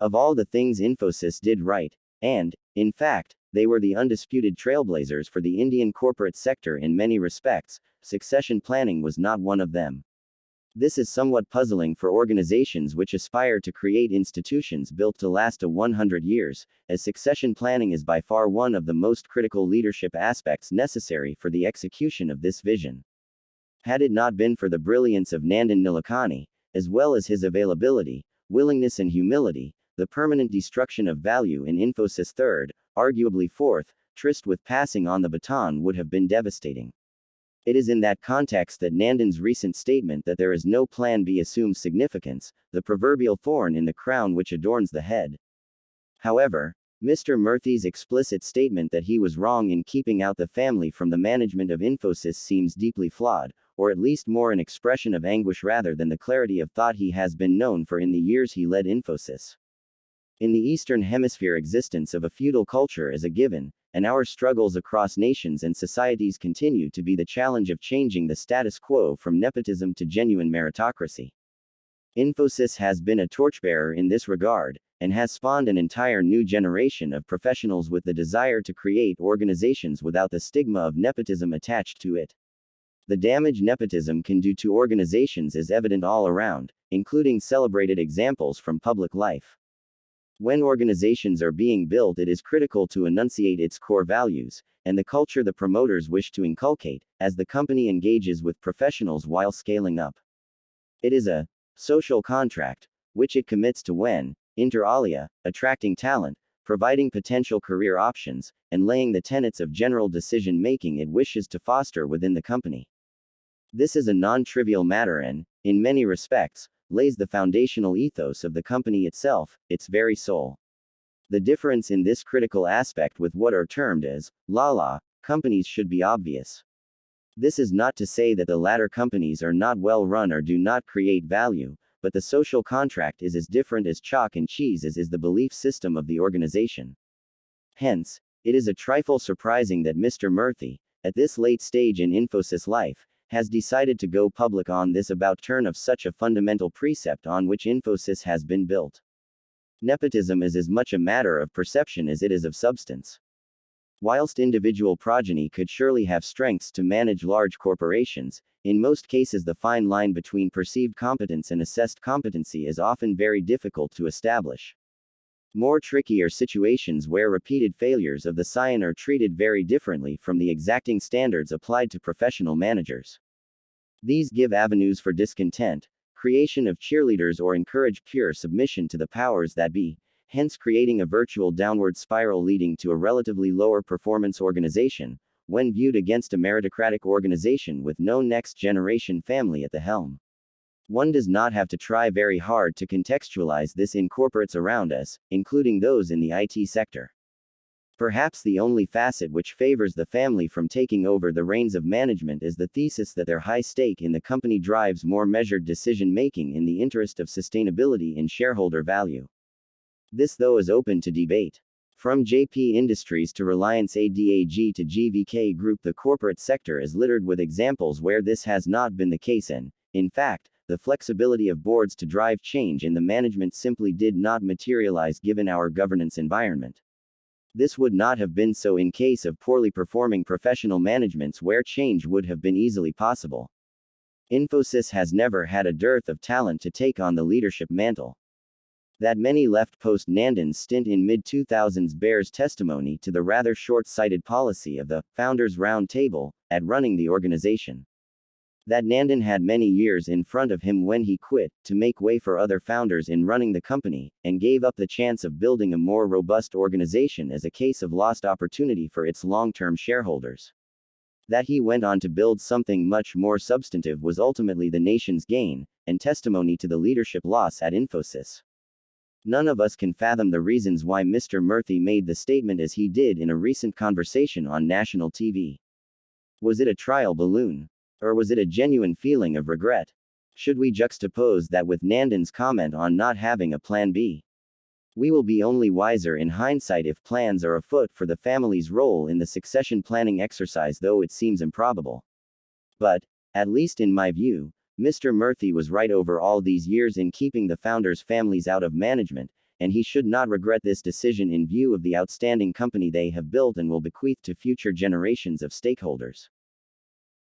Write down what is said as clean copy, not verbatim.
Of all the things Infosys did right, and, in fact, they were the undisputed trailblazers for the Indian corporate sector in many respects, succession planning was not one of them. This is somewhat puzzling for organizations which aspire to create institutions built to last 100 years, as succession planning is by far one of the most critical leadership aspects necessary for the execution of this vision. Had it not been for the brilliance of Nandan Nilekani, as well as his availability, willingness and humility, the permanent destruction of value in Infosys' third, arguably fourth, tryst with passing on the baton would have been devastating. It is in that context that Nandan's recent statement that there is no plan B assumes significance, the proverbial thorn in the crown which adorns the head. However, Mr. Murthy's explicit statement that he was wrong in keeping out the family from the management of Infosys seems deeply flawed, or at least more an expression of anguish rather than the clarity of thought he has been known for in the years he led Infosys. In the Eastern Hemisphere, existence of a feudal culture is a given, and our struggles across nations and societies continue to be the challenge of changing the status quo from nepotism to genuine meritocracy. Infosys has been a torchbearer in this regard, and has spawned an entire new generation of professionals with the desire to create organizations without the stigma of nepotism attached to it. The damage nepotism can do to organizations is evident all around, including celebrated examples from public life. When organizations are being built, it is critical to enunciate its core values, and the culture the promoters wish to inculcate, as the company engages with professionals while scaling up. It is a social contract, which it commits to when, inter alia, attracting talent, providing potential career options, and laying the tenets of general decision making it wishes to foster within the company. This is a non-trivial matter and, in many respects, lays the foundational ethos of the company itself, its very soul. The difference in this critical aspect with what are termed as la companies should be obvious. This is not to say that the latter companies are not well run or do not create value, but the social contract is as different as chalk and cheese as is the belief system of the organization. Hence, it is a trifle surprising that Mr. Murthy, at this late stage in Infosys life, has decided to go public on this about turn of such a fundamental precept on which Infosys has been built. Nepotism is as much a matter of perception as it is of substance. Whilst individual progeny could surely have strengths to manage large corporations, in most cases the fine line between perceived competence and assessed competency is often very difficult to establish. More tricky are situations where repeated failures of the scion are treated very differently from the exacting standards applied to professional managers. These give avenues for discontent, creation of cheerleaders, or encourage pure submission to the powers that be, hence creating a virtual downward spiral leading to a relatively lower performance organization, when viewed against a meritocratic organization with no next generation family at the helm. One does not have to try very hard to contextualize this in corporates around us, including those in the IT sector. Perhaps the only facet which favors the family from taking over the reins of management is the thesis that their high stake in the company drives more measured decision making in the interest of sustainability and shareholder value. This, though, is open to debate. From JP Industries to Reliance ADAG to GVK Group, the corporate sector is littered with examples where this has not been the case, and, in fact, the flexibility of boards to drive change in the management simply did not materialize given our governance environment. This would not have been so in case of poorly performing professional managements where change would have been easily possible. Infosys has never had a dearth of talent to take on the leadership mantle. That many left post Nandan's stint in mid-2000s bears testimony to the rather short-sighted policy of the Founders Round Table at running the organization. That Nandan had many years in front of him when he quit, to make way for other founders in running the company, and gave up the chance of building a more robust organization as a case of lost opportunity for its long-term shareholders. That he went on to build something much more substantive was ultimately the nation's gain, and testimony to the leadership loss at Infosys. None of us can fathom the reasons why Mr. Murthy made the statement as he did in a recent conversation on national TV. Was it a trial balloon? Or was it a genuine feeling of regret? Should we juxtapose that with Nandan's comment on not having a plan B? We will be only wiser in hindsight if plans are afoot for the family's role in the succession planning exercise, though it seems improbable. But, at least in my view, Mr. Murthy was right over all these years in keeping the founders' families out of management, and he should not regret this decision in view of the outstanding company they have built and will bequeath to future generations of stakeholders.